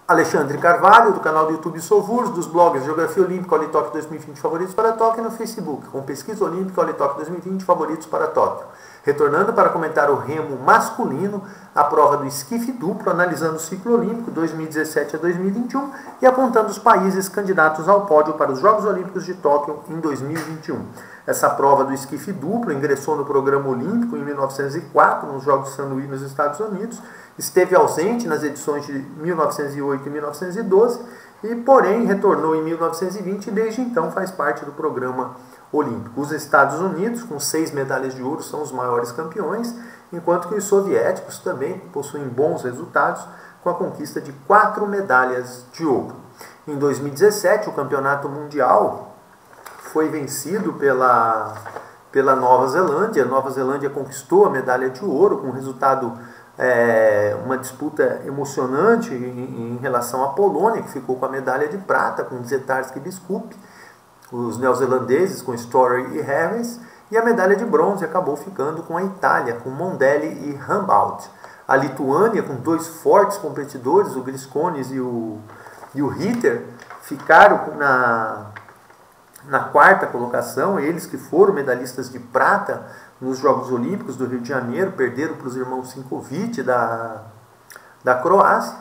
Alexandre Carvalho, do canal do YouTube Sovurs, dos blogs Geografia Olímpica, Olitóquio 2020 Favoritos para Tóquio, e no Facebook, com Pesquisa Olímpica, Olitóquio 2020 Favoritos para Tóquio. Retornando para comentar o remo masculino, a prova do esquife duplo, analisando o ciclo olímpico 2017 a 2021 e apontando os países candidatos ao pódio para os Jogos Olímpicos de Tóquio em 2021. Essa prova do esquife duplo ingressou no programa olímpico em 1904, nos Jogos St. Louis, nos Estados Unidos, esteve ausente nas edições de 1908 e 1912, e porém retornou em 1920 e desde então faz parte do programa olímpico. Os Estados Unidos, com 6 medalhas de ouro, são os maiores campeões, enquanto que os soviéticos também possuem bons resultados, com a conquista de 4 medalhas de ouro. Em 2017, o campeonato mundial foi vencido pela Nova Zelândia. A Nova Zelândia conquistou a medalha de ouro, com resultado, uma disputa emocionante em relação à Polônia, que ficou com a medalha de prata, com Zetarski e Biskup, os neozelandeses com Story e Harris, e a medalha de bronze acabou ficando com a Itália, com Mondelli e Rambaud. A Lituânia, com 2 fortes competidores, o Griskonis e o Ritter, ficaram na 4ª colocação, eles que foram medalhistas de prata nos Jogos Olímpicos do Rio de Janeiro, perderam para os irmãos Sinkovic da Croácia,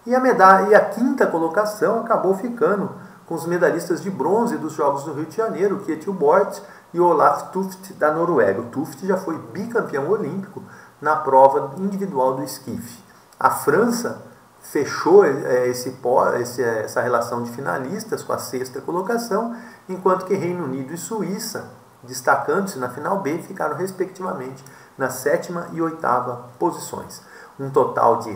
e a 5ª colocação acabou ficando com os medalhistas de bronze dos Jogos do Rio de Janeiro, Kjetil Borch e Olaf Tuft da Noruega. O Tuft já foi bicampeão olímpico na prova individual do esquife. A França fechou essa relação de finalistas com a 6ª colocação, enquanto que Reino Unido e Suíça, destacando-se na final B, ficaram respectivamente na 7ª e 8ª posições. Um total de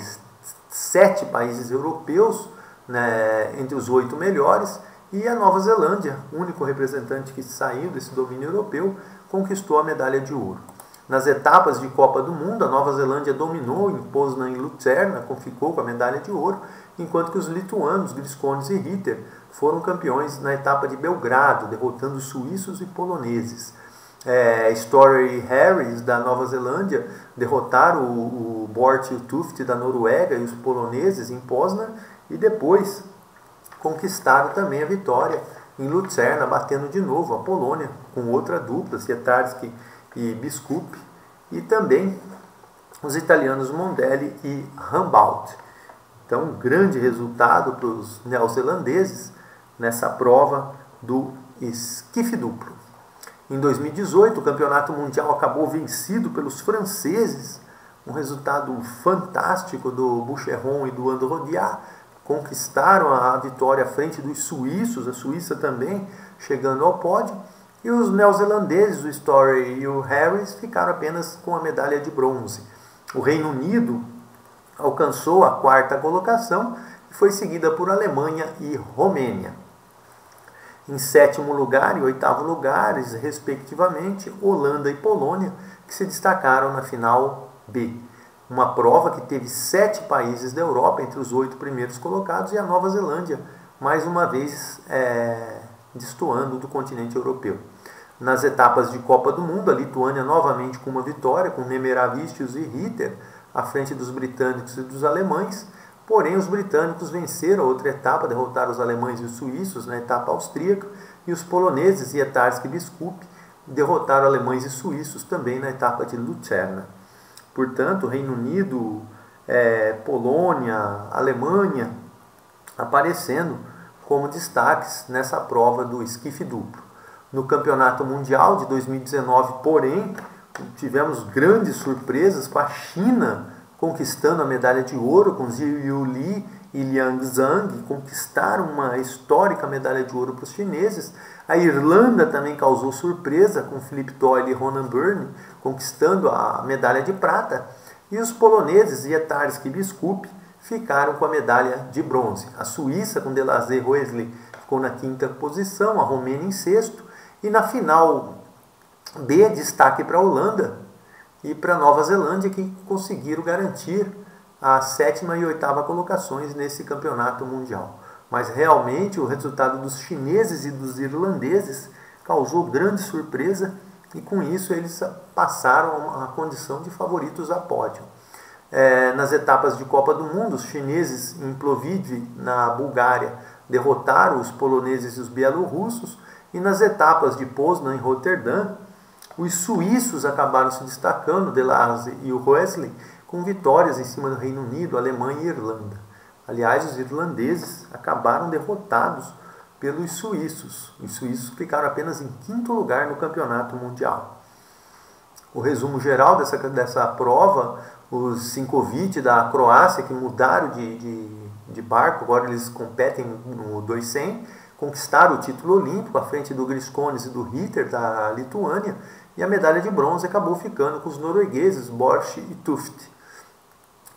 7 países europeus, né, entre os 8 melhores, e a Nova Zelândia, único representante que saiu desse domínio europeu, conquistou a medalha de ouro. Nas etapas de Copa do Mundo, a Nova Zelândia dominou em Poznan e Lucerna, ficou com a medalha de ouro, enquanto que os lituanos, Griskonis e Ritter, foram campeões na etapa de Belgrado, derrotando suíços e poloneses. Story e Harris, da Nova Zelândia, derrotaram o Borch e o Tuft da Noruega e os poloneses em Poznan, e depois conquistaram também a vitória em Lucerna, batendo de novo a Polônia, com outra dupla, Zetarski e Biskup, e também os italianos Mondelli e Rambaud. Então, um grande resultado para os neozelandeses nessa prova do esquife duplo. Em 2018, o campeonato mundial acabou vencido pelos franceses, um resultado fantástico do Boucheron e do Androdiat, conquistaram a vitória à frente dos suíços, a Suíça também chegando ao pódio, e os neozelandeses, o Story e o Harris, ficaram apenas com a medalha de bronze. O Reino Unido alcançou a 4ª colocação e foi seguida por Alemanha e Romênia. Em 7º lugar e 8º lugares, respectivamente, Holanda e Polônia, que se destacaram na final B. Uma prova que teve 7 países da Europa entre os 8 primeiros colocados, e a Nova Zelândia, mais uma vez, destoando do continente europeu. Nas etapas de Copa do Mundo, a Lituânia novamente com uma vitória, com Nemeravičius e Ritter, à frente dos britânicos e dos alemães. Porém, os britânicos venceram a outra etapa, derrotaram os alemães e os suíços na etapa austríaca, e os poloneses, Zetarski e Biskup, derrotaram alemães e suíços também na etapa de Lucerna. Portanto, Reino Unido, Polônia, Alemanha, aparecendo como destaques nessa prova do esquife duplo. No Campeonato Mundial de 2019, porém, tivemos grandes surpresas, com a China conquistando a medalha de ouro, com Zhou Li e Liang Zhang, conquistaram uma histórica medalha de ouro para os chineses. A Irlanda também causou surpresa, com Philip Doyle e Ronan Byrne conquistando a medalha de prata. E os poloneses, Zetarski e Biskup, ficaram com a medalha de bronze. A Suíça, com Delazé e Roesli, ficou na 5ª posição, a Romênia em 6º. E na final B, destaque para a Holanda e para a Nova Zelândia, que conseguiram garantir a 7ª e 8ª colocações nesse campeonato mundial. Mas realmente o resultado dos chineses e dos irlandeses causou grande surpresa, e com isso eles passaram a condição de favoritos a pódio. Nas etapas de Copa do Mundo, os chineses em Plovdiv, na Bulgária, derrotaram os poloneses e os bielorrussos, e nas etapas de Poznan, em Roterdã, os suíços acabaram se destacando, Delarze e o Roesli, com vitórias em cima do Reino Unido, Alemanha e Irlanda. Aliás, os irlandeses acabaram derrotados pelos suíços. Os suíços ficaram apenas em 5º lugar no campeonato mundial. O resumo geral dessa prova, os Sinkovic da Croácia, que mudaram de barco, agora eles competem no 200, conquistaram o título olímpico à frente do Griskonis e do Ritter da Lituânia, e a medalha de bronze acabou ficando com os noruegueses Borch e Tuft.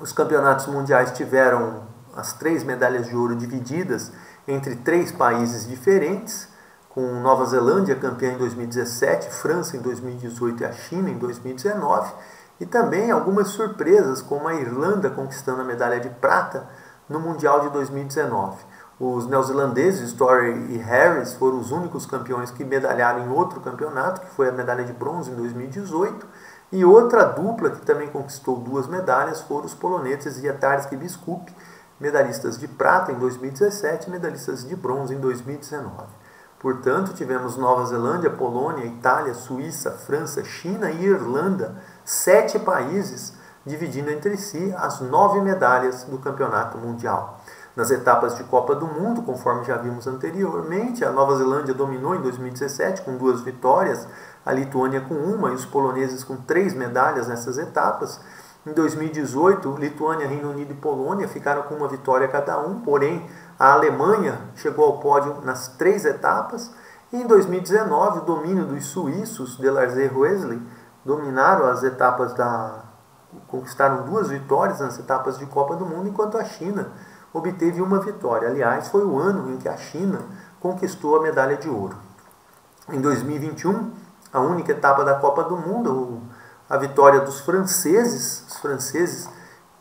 Os campeonatos mundiais tiveram as 3 medalhas de ouro divididas entre 3 países diferentes, com Nova Zelândia campeã em 2017, França em 2018 e a China em 2019, e também algumas surpresas, como a Irlanda conquistando a medalha de prata no Mundial de 2019. Os neozelandeses Story e Harris foram os únicos campeões que medalharam em outro campeonato, que foi a medalha de bronze em 2018, e outra dupla que também conquistou 2 medalhas foram os poloneses Jędrzejczyk e Biskup, medalhistas de prata em 2017 e medalhistas de bronze em 2019. Portanto, tivemos Nova Zelândia, Polônia, Itália, Suíça, França, China e Irlanda, 7 países dividindo entre si as 9 medalhas do campeonato mundial. Nas etapas de Copa do Mundo, conforme já vimos anteriormente, a Nova Zelândia dominou em 2017 com 2 vitórias, a Lituânia com 1 e os poloneses com 3 medalhas nessas etapas. Em 2018, Lituânia, Reino Unido e Polônia ficaram com 1 vitória cada um, porém a Alemanha chegou ao pódio nas 3 etapas. E em 2019, o domínio dos suíços, Delarze e Roesli, dominaram as etapas conquistaram 2 vitórias nas etapas de Copa do Mundo, enquanto a China obteve 1 vitória. Aliás, foi o ano em que a China conquistou a medalha de ouro. Em 2021, a única etapa da Copa do Mundo, a vitória dos franceses, os franceses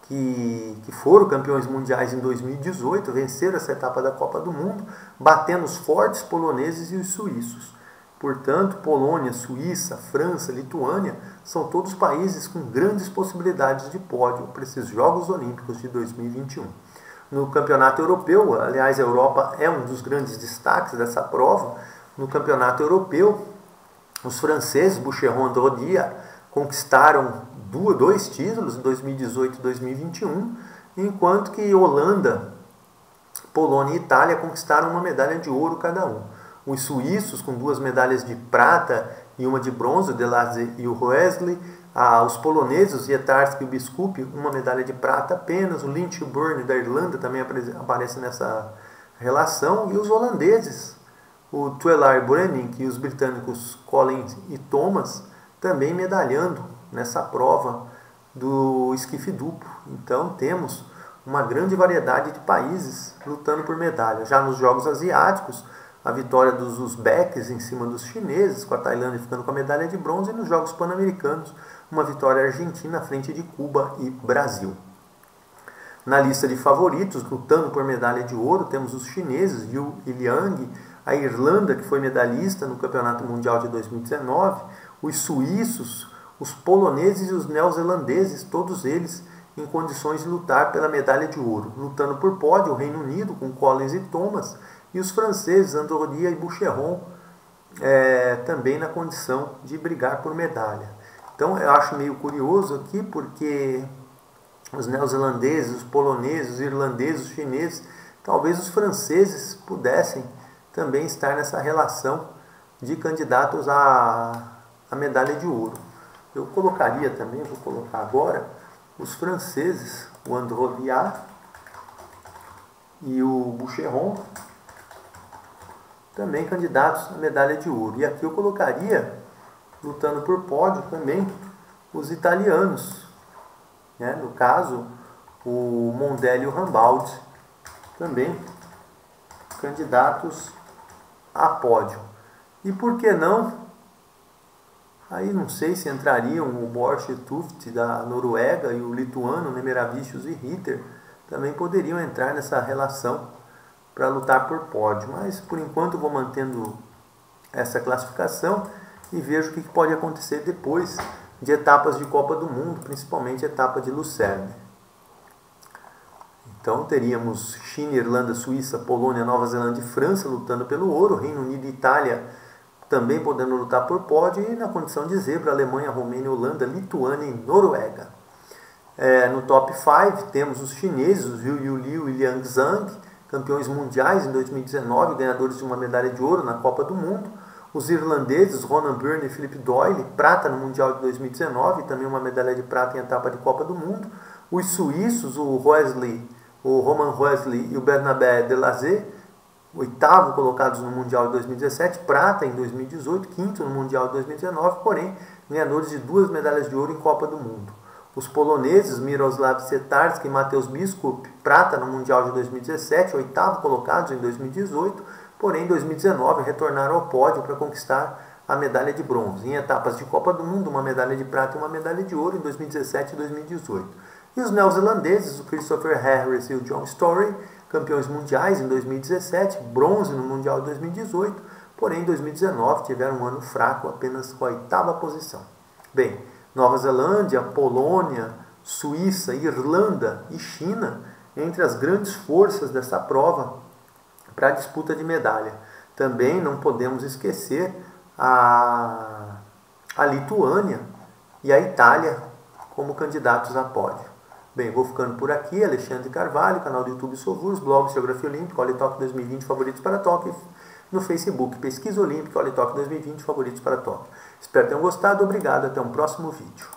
que foram campeões mundiais em 2018, venceram essa etapa da Copa do Mundo, batendo os fortes poloneses e os suíços. Portanto, Polônia, Suíça, França, Lituânia são todos países com grandes possibilidades de pódio para esses Jogos Olímpicos de 2021. No Campeonato Europeu, aliás, a Europa é um dos grandes destaques dessa prova. No Campeonato Europeu, os franceses Boucheron e Drodia conquistaram 2 títulos em 2018 e 2021, enquanto que Holanda, Polônia e Itália conquistaram 1 medalha de ouro cada um. Os suíços com 2 medalhas de prata e 1 de bronze, o Delarze e o Roesli. Os poloneses, o Jędrzejczyk e o Biskup, 1 medalha de prata apenas. O Lynchburn da Irlanda também aparece nessa relação. E os holandeses, o Tuelar Burenink e os britânicos Collins e Thomas, também medalhando nessa prova do esquife duplo. Então temos uma grande variedade de países lutando por medalha. Já nos Jogos Asiáticos, a vitória dos uzbeques em cima dos chineses, com a Tailândia ficando com a medalha de bronze, e nos Jogos Pan-Americanos, uma vitória argentina à frente de Cuba e Brasil. Na lista de favoritos, lutando por medalha de ouro, temos os chineses, Yu e Liang, a Irlanda, que foi medalhista no Campeonato Mundial de 2019, os suíços, os poloneses e os neozelandeses, todos eles em condições de lutar pela medalha de ouro. Lutando por pódio, o Reino Unido, com Collins e Thomas, e os franceses, Andordia e Boucheron, também na condição de brigar por medalha. Então, eu acho meio curioso aqui, porque os neozelandeses, os poloneses, os irlandeses, os chineses, talvez os franceses pudessem também estar nessa relação de candidatos à medalha de ouro. Eu colocaria também, vou colocar agora, os franceses, o Androdia e o Boucheron, também candidatos à medalha de ouro. E aqui eu colocaria, lutando por pódio também, os italianos. No caso, o Mondelli e o Rambaldi, também candidatos a pódio. E por que não? Aí não sei se entrariam o Borch e Tuft da Noruega e o lituano Nemeravičius e Ritter, também poderiam entrar nessa relação para lutar por pódio. Mas por enquanto vou mantendo essa classificação e vejo o que pode acontecer depois de etapas de Copa do Mundo, principalmente a etapa de Lucerne. Então teríamos China, Irlanda, Suíça, Polônia, Nova Zelândia e França lutando pelo ouro, Reino Unido e Itália também podendo lutar por pódio, e na condição de zebra, Alemanha, Romênia, Holanda, Lituânia e Noruega. No top 5 temos os chineses, os Yu Liu e Liang Zhang, campeões mundiais em 2019, ganhadores de uma medalha de ouro na Copa do Mundo. Os irlandeses, Ronan Byrne e Philip Doyle, prata no Mundial de 2019, também uma medalha de prata em etapa de Copa do Mundo. Os suíços, o Roman Rösli e o Bernabé Delahaye, oitavo colocados no Mundial de 2017, prata em 2018, quinto no Mundial de 2019, porém ganhadores de 2 medalhas de ouro em Copa do Mundo. Os poloneses, Miroslav Setarski e Mateusz Biskup, prata no Mundial de 2017, oitavo colocados em 2018, porém em 2019 retornaram ao pódio para conquistar a medalha de bronze. Em etapas de Copa do Mundo, uma medalha de prata e uma medalha de ouro em 2017 e 2018. E os neozelandeses, o Christopher Harris e o John Story, campeões mundiais em 2017, bronze no Mundial de 2018, porém em 2019 tiveram um ano fraco, apenas com a 8ª posição. Bem, Nova Zelândia, Polônia, Suíça, Irlanda e China, entre as grandes forças dessa prova para a disputa de medalha. Também não podemos esquecer a Lituânia e a Itália como candidatos a pódio. Bem, vou ficando por aqui. Alexandre Carvalho, canal do YouTube Sovurs, blog Geografia Olímpica, Olitóquio 2020, favoritos para Tóquio. No Facebook, Pesquisa Olímpica, Olitóquio 2020, favoritos para Tóquio. Espero que tenham gostado. Obrigado. Até um próximo vídeo.